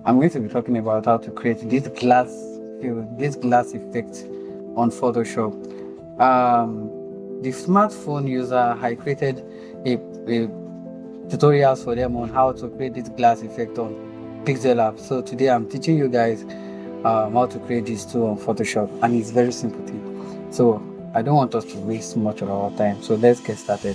I'm going to be talking about how to create this glass field, this glass effect on Photoshop. The smartphone user, I created a tutorials for them on how to create this glass effect on Pixel app. So today I'm teaching you guys how to create this too on Photoshop, and it's very simple thing. So I don't want us to waste much of our time, so let's get started.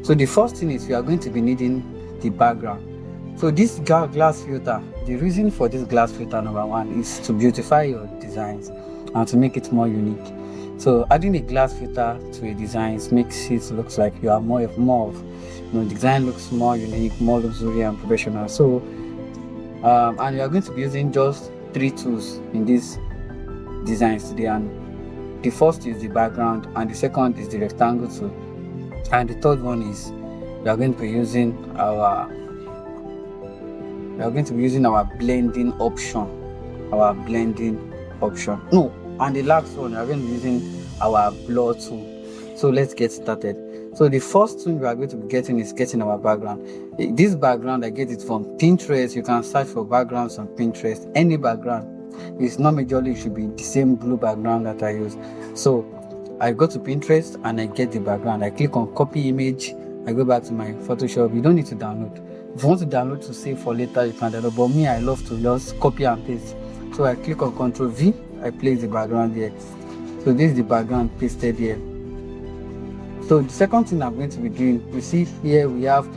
So the first thing is we are going to be needing the background. So this glass filter, the reason for this glass filter number one is to beautify your designs and to make it more unique. So adding a glass filter to a design makes it look like you are more of design looks more unique, more luxury and professional. So and we are going to be using just 3 tools in these designs today, and the first is the background, and the second is the rectangle tool, and the third one is we are going to be using our blending option. And the last one we are going to be using our blur tool. So let's get started. So the first thing we are going to be getting is our background. This background, I get it from Pinterest. You can search for backgrounds on Pinterest. Any background. It's not majorly, it should be the same blue background that I use. So I go to Pinterest and I get the background. I click on copy image. I go back to my Photoshop. You don't need to download. If you want to download to save for later, you can download. But me, I love to just copy and paste. So I click on Ctrl V. I place the background here. So this is the background pasted here. So the second thing I'm going to be doing, you see here we have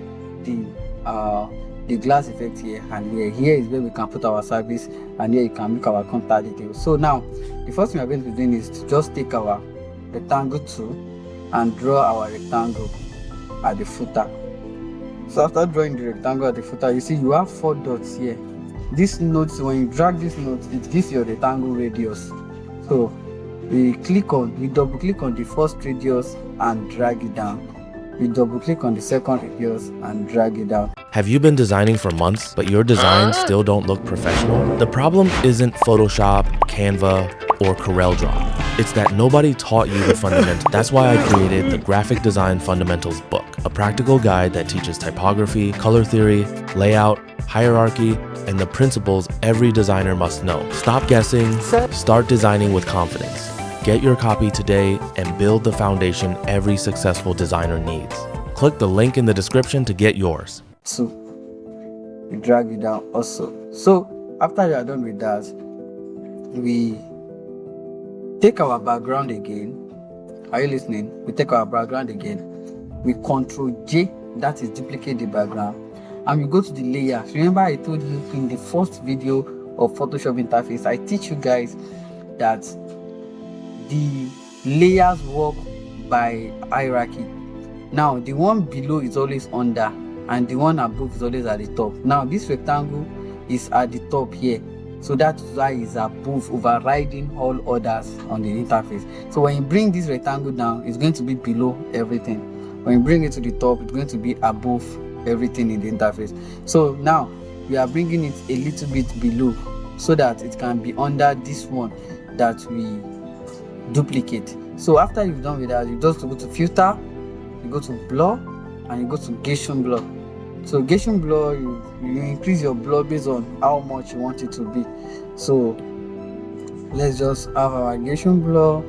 the glass effect here, and here is where we can put our service, and here you can make our contact details. So now the first thing we're going to be doing is to just take our rectangle tool and draw our rectangle at the footer. So after drawing the rectangle at the footer, you see you have 4 dots here. This node, when you drag this node, it gives your rectangle radius. So we double click on the first radius and drag it down. We double click on the second radius and drag it down. Have you been designing for months, but your designs still don't look professional? The problem isn't Photoshop, Canva, or CorelDRAW. It's that nobody taught you the fundamentals. That's why I created the Graphic Design Fundamentals book, a practical guide that teaches typography, color theory, layout, hierarchy, and the principles every designer must know. Stop guessing, start designing with confidence. Get your copy today and build the foundation every successful designer needs. Click the link in the description to get yours. So we drag it down also. So after you are done with that, we take our background again. Are you listening? We take our background again. We Ctrl J, that is duplicate the background, and we go to the layers. Remember I told you in the first video of Photoshop interface, I teach you guys that the layers work by hierarchy. Now the one below is always under, and the one above is always at the top. Now this rectangle is at the top here, so that's why it's above, overriding all others on the interface. So when you bring this rectangle down, it's going to be below everything. When you bring it to the top, it's going to be above everything in the interface. So now we are bringing it a little bit below so that it can be under this one that we duplicate. So after you've done with that, you just go to filter, you go to blur, and you go to Gaussian Blur. So Gaussian Blur, you increase your blur based on how much you want it to be. So let's just have our Gaussian Blur.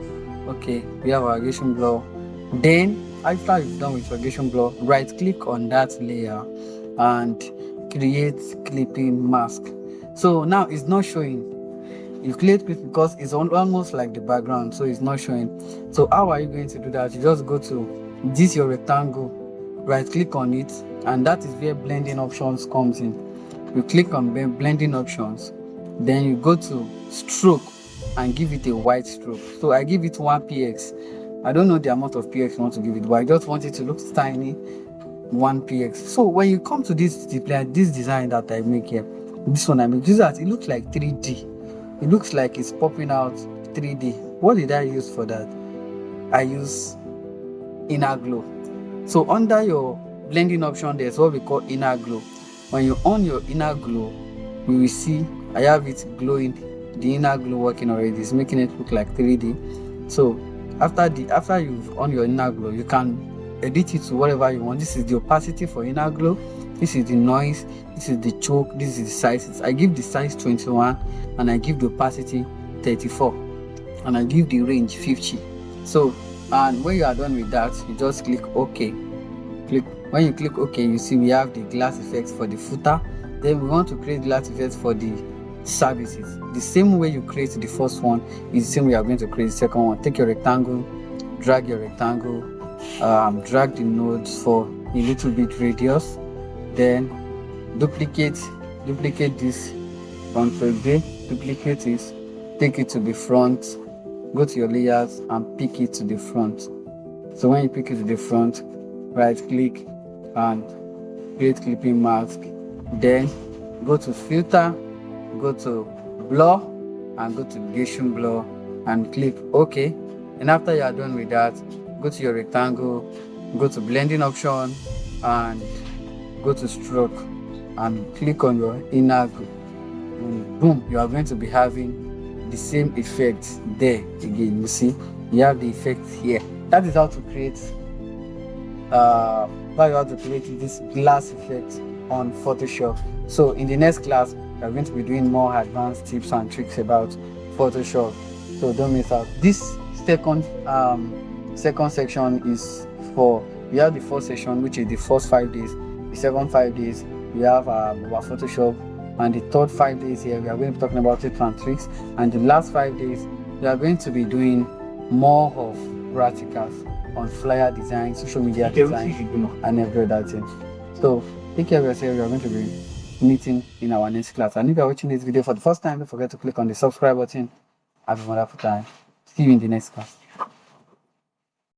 Okay, we have our Gaussian Blur. Then after you've done with your Gaussian Blur, right click on that layer and create clipping mask. So now it's not showing. You create it because it's almost like the background, so it's not showing. So how are you going to do that? You just go to this your rectangle, right click on it, and that is where blending options comes in. You click on blending options, then you go to stroke and give it a white stroke. So I give it 1 px. I don't know the amount of px you want to give it, but I just want it to look tiny. 1 px. So when you come to this design that I make here, this one I make, it looks like 3D. It looks like it's popping out 3D. What did I use for that? I use inner glow. So under your blending option, there's what we call inner glow. When you on your inner glow, we will see I have it glowing. The inner glow working already. It's making it look like 3D. So after you've on your inner glow, you can edit it to whatever you want. This is the opacity for inner glow, this is the noise, this is the choke, this is the size. I give the size 21 and I give the opacity 34 and I give the range 50. So, and when you are done with that, you just click OK. When you click OK, you see we have the glass effects for the footer. Then we want to create glass effects for the services. The same way you create the first one is the same way you are going to create the second one. Take your rectangle, drag your rectangle, drag the nodes for a little bit radius, then duplicate this, Ctrl V, duplicate this, take it to the front, go to your layers and pick it to the front. So when you pick it to the front, right click and create clipping mask, then go to filter, go to blur and go to Gaussian Blur and click OK. And after you are done with that, go to your rectangle, go to blending option and go to stroke and click on your inner glow. And boom, you are going to be having the same effect there again. You see, you have the effect here. That is how to create this glass effect on Photoshop. So in the next class, we are going to be doing more advanced tips and tricks about Photoshop. So don't miss out. This second section is for, we have the first section, which is the first 5 days. The second 5 days, we have our Photoshop. And the third 5 days here, we are going to be talking about tips and tricks. And the last 5 days, we are going to be doing more of practicals on flyer design, social media design, and every other thing. So take care of yourself. We are going to be meeting in our next class. And if you are watching this video for the first time, don't forget to click on the subscribe button. Have a wonderful time. See you in the next class.